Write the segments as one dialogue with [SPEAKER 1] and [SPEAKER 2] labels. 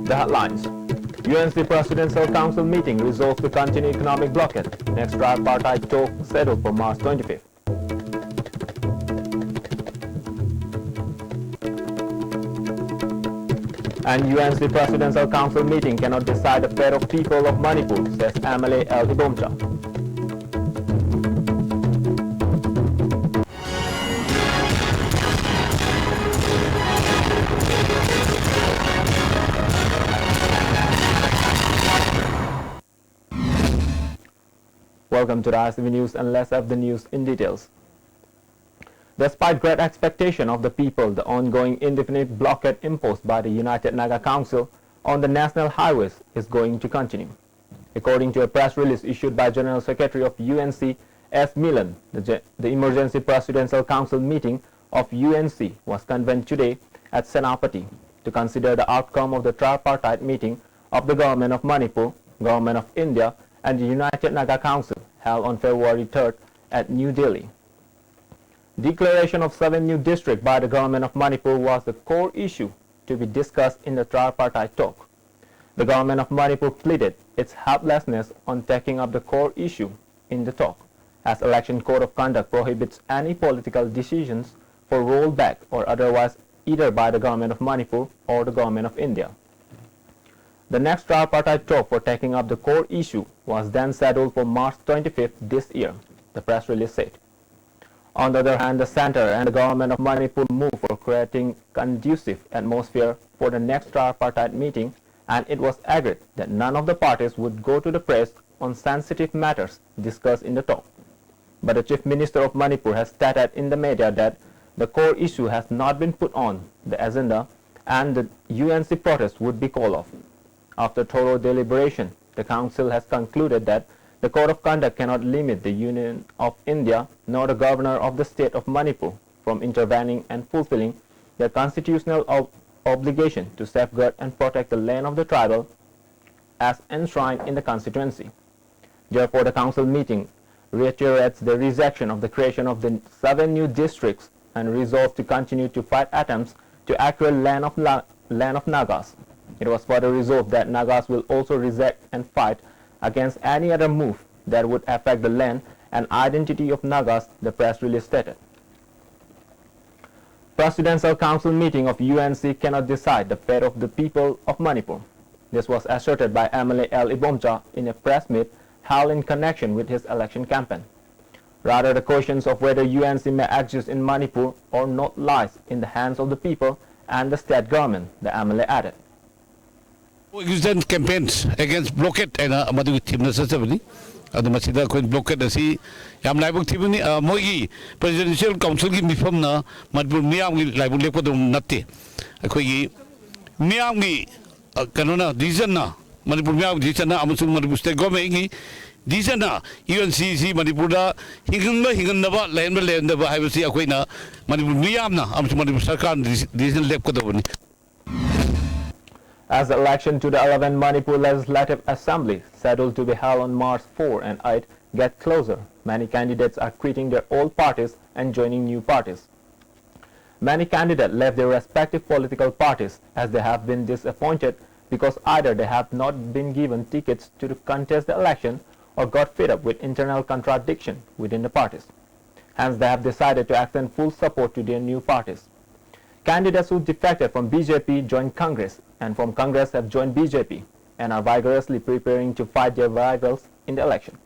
[SPEAKER 1] The headlines. UNC Presidential Council meeting resolves to continue economic blockade. Next tripartite talk scheduled for March 25th. And UNC Presidential Council meeting cannot decide the fate of people of Manipur, says MLA L. Ibomcha. Welcome to the ICV News, and let's have the news in details. Despite great expectation of the people, the ongoing indefinite blockade imposed by the United Naga Council on the national highways is going to continue. According to a press release issued by General Secretary of UNC S. Milan, the Emergency Presidential Council meeting of UNC was convened today at Senapati to consider the outcome of the tripartite meeting of the Government of Manipur, Government of India, and the United Naga Council held on February 3rd at New Delhi. Declaration of 7 new districts by the Government of Manipur was the core issue to be discussed in the tripartite talk. The Government of Manipur pleaded its helplessness on taking up the core issue in the talk, as Election Code of Conduct prohibits any political decisions for rollback or otherwise either by the Government of Manipur or the Government of India. The next tripartite talk for taking up the core issue was then scheduled for March 25th this year, the press release said. On the other hand, the Centre and the Government of Manipur moved for creating conducive atmosphere for the next tripartite meeting, and it was agreed that none of the parties would go to the press on sensitive matters discussed in the talk. But the Chief Minister of Manipur has stated in the media that the core issue has not been put on the agenda and the UNC protest would be called off. After thorough deliberation, the Council has concluded that the Code of Conduct cannot limit the Union of India nor the Governor of the State of Manipur from intervening and fulfilling their constitutional obligation to safeguard and protect the land of the tribal as enshrined in the constituency. Therefore, the Council meeting reiterates the rejection of the creation of the 7 new districts and resolves to continue to fight attempts to acquire land of Nagas. It was further resolved that Nagas will also reject and fight against any other move that would affect the land and identity of Nagas, the press release stated. Presidential Council meeting of UNC cannot decide the fate of the people of Manipur. This was asserted by MLA L. Ibomcha in a press meet held in connection with his election campaign. Rather, the questions of whether UNC may exist in Manipur or not lies in the hands of the people and the state government, the MLA added.
[SPEAKER 2] Existent campaigns against blockade and Madu team necessarily. The Masida Queen blockade as he Yamlabuk Tibuni, Mogi, Presidential Council give me from na Madbu Miami Labulekodum Nati. A Kogi Miami Canona, Dizana, Madipur Dizana, Amusum Madibuste Gomegi, Dizana, UNCC, Madipura, Higanaba, Land, the Bahavasi Aquina, Madipur Miamna, Amusum Madibusakan, Dizan Lepkodoni.
[SPEAKER 1] As the election to the 11th Manipur Legislative Assembly, scheduled to be held on March 4 and 8, get closer, many candidates are quitting their old parties and joining new parties. Many candidates left their respective political parties as they have been disappointed because either they have not been given tickets to contest the election or got fed up with internal contradiction within the parties. Hence, they have decided to extend full support to their new parties. Candidates who defected from BJP joined Congress and from Congress have joined BJP and are vigorously preparing to fight their rivals in the election.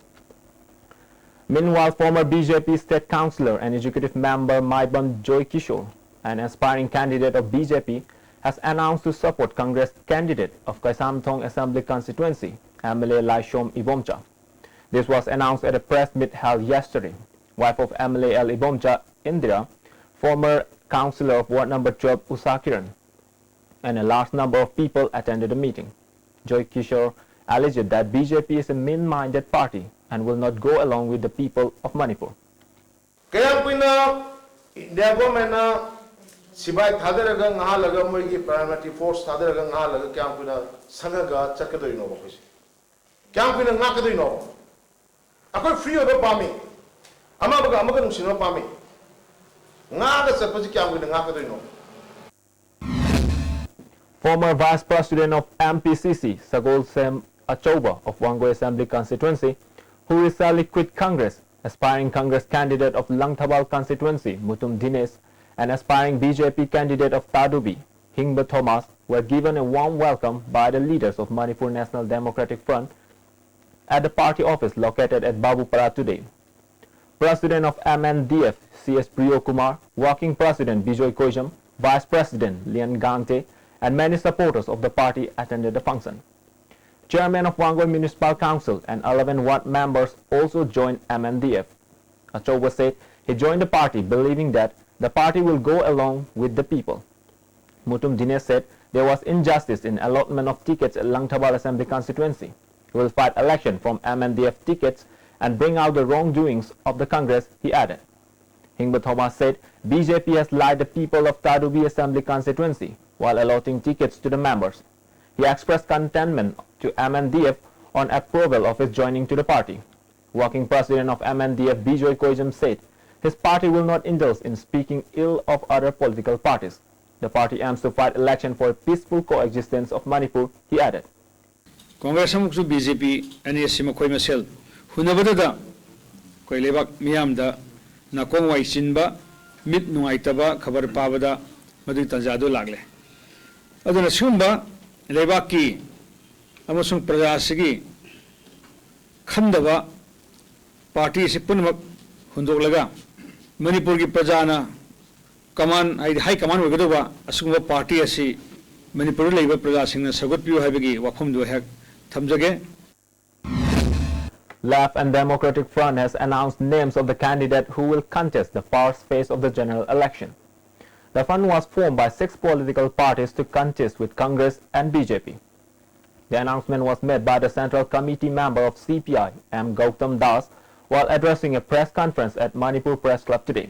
[SPEAKER 1] Meanwhile, former BJP State Councillor and Executive Member Maibam Joy Kishore, an aspiring candidate of BJP, has announced to support Congress candidate of Kaisamthong Assembly Constituency, MLA Laishom Ibomcha. This was announced at a press meet held yesterday. Wife of MLA L. Ibomcha, Indira, former Councillor of Ward Number 12, Usakiran, and a large number of people attended the meeting. Joy Kishore alleged that BJP is a mean-minded party and will not go along with the people of Manipur.
[SPEAKER 3] Kaya pina India government na sibai thadaraga ngahalaga moigi paramilitary force thadaraga ngahalaga kaya pina sangaga chakadoi no bakoi. Kaya pina ngakadoi no. Ako free oba pami. Ama baga amaga nungsino pami.
[SPEAKER 1] Former Vice President of MPCC, Sagol Sem Achoba of Wangoi Assembly constituency, who recently quit Congress, aspiring Congress candidate of Langthabal constituency, Mutum Dines, and aspiring BJP candidate of Tadubi, Hingba Thomas, were given a warm welcome by the leaders of Manipur National Democratic Front at the party office located at Babupara today. President of MNDF, CS Priyo Kumar, Working President Bijoy Koijam, Vice President Lian Gangte, and many supporters of the party attended the function. Chairman of Wangoi Municipal Council and 11 ward members also joined MNDF. Achoba said he joined the party believing that the party will go along with the people. Mutum Dines said there was injustice in allotment of tickets at Langthabal Assembly constituency. He will fight election from MNDF tickets and bring out the wrongdoings of the Congress, he added. Hingba Thomas said BJP has lied the people of Tadubi Assembly constituency while allotting tickets to the members. He expressed contentment to MNDF on approval of his joining to the party. Working President of MNDF Bijoy Koijam said his party will not indulge in speaking ill of other political parties. The party aims to fight election for a peaceful coexistence of Manipur, he added.
[SPEAKER 4] Congress amuksu BJP ani asima koi masel hunabadada koi lebak miyamda nakong wai chinba mit nungaitaba khabar pabada madu tanjadu lagle aduna sumba lebak ki amasung praja sigi khandaba party se punmak hundolaga Manipur ki prajana kaman high command ogadoba asungba party asi Manipur leiba praja singna sagut piu habigi wakhum do hek thamjage.
[SPEAKER 1] Left and Democratic Front has announced names of the candidate who will contest the first phase of the general election. The front was formed by 6 political parties to contest with Congress and BJP. The announcement was made by the Central Committee member of CPI, M. Gautam Das, while addressing a press conference at Manipur Press Club today.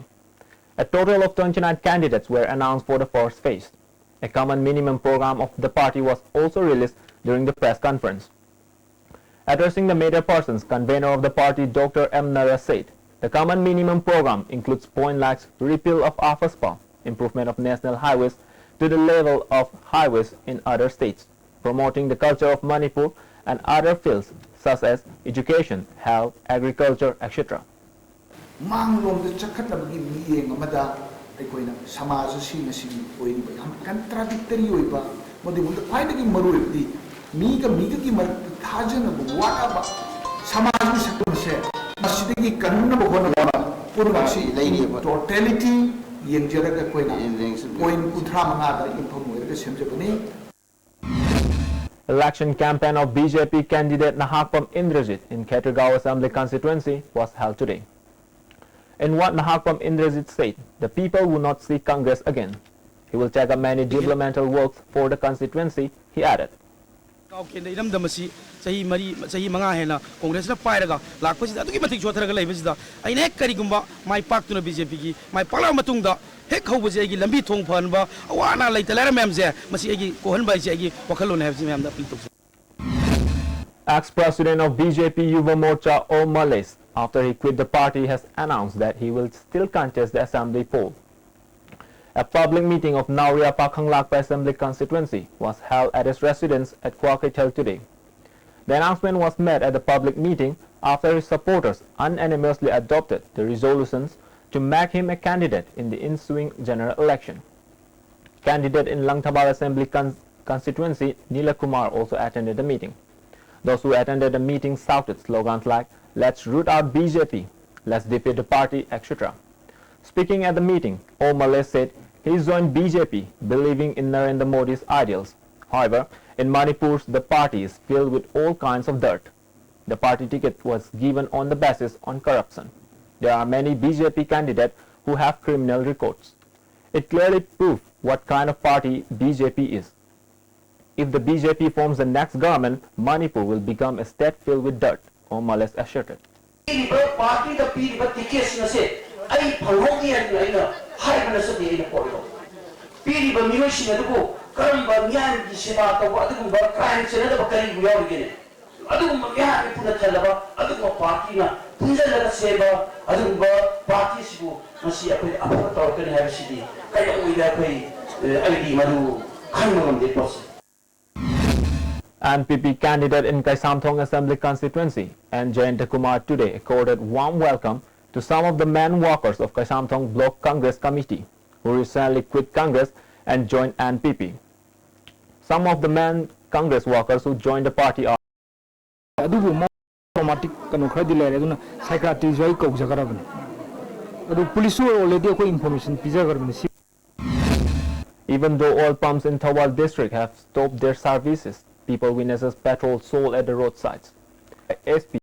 [SPEAKER 1] A total of 29 candidates were announced for the first phase. A common minimum program of the party was also released during the press conference. Addressing the media persons, convener of the party Dr. M. Nara said, the common minimum program includes points like repeal of AFASPA, improvement of national highways to the level of highways in other states, promoting the culture of Manipur and other fields such as education, health, agriculture, etc.
[SPEAKER 5] Manglom the Chakatagi meeting Amada, Equina, Samaza Sinasi, contradictory Uiba, but they would find again Maruti, Miga Migaki Tajan of Wakaba, Samazu said, Masidi Kanuna, Purmasi, lady, totality, Yenjaka Quena, Point Utramana, in Pomu, the same Japanese.
[SPEAKER 1] Election campaign of BJP candidate Nahakpam Indrajit in Khetragaon Assembly constituency was held today. In what Nahakpam Indrajit said, the people will not see Congress again. He will take up many developmental works for the constituency, he added. Ex-president of BJP Yuva Morcha Om Malays, after he quit the party, has announced that he will still contest the assembly poll. A public meeting of Nauria Pakhang Lakpa Assembly constituency was held at his residence at Kwakrit Hill today. The announcement was made at the public meeting after his supporters unanimously adopted the resolutions to make him a candidate in the ensuing general election. Candidate in Langthabal Assembly constituency Nila Kumar also attended the meeting. Those who attended the meeting shouted slogans like, "Let's root out BJP," "Let's defeat the party," etc. Speaking at the meeting, Om Malay said he joined BJP believing in Narendra Modi's ideals. However, in Manipur, the party is filled with all kinds of dirt. The party ticket was given on the basis on corruption. There are many BJP candidates who have criminal records. It clearly proves what kind of party BJP is. If the BJP forms the next government, Manipur will become a state filled with dirt, Om Malay asserted.
[SPEAKER 6] ꯈꯪꯕ ꯉꯝꯗꯦ ꯄꯣꯠꯁꯦ
[SPEAKER 1] NPP candidate in Kaisamthong Assembly constituency, and Jayanta Kumar today accorded warm welcome to some of the men workers of Kaisamthong Block Congress Committee who recently quit Congress and joined NPP. Some of the men Congress workers who joined the party are
[SPEAKER 7] automatic खरदी लेरे psychiatrist जो को जगरबने police already को information पिजागरबने.
[SPEAKER 1] Even though all pumps in Thawal district have stopped their services, people witnesses petrol sold at the roadsides. SP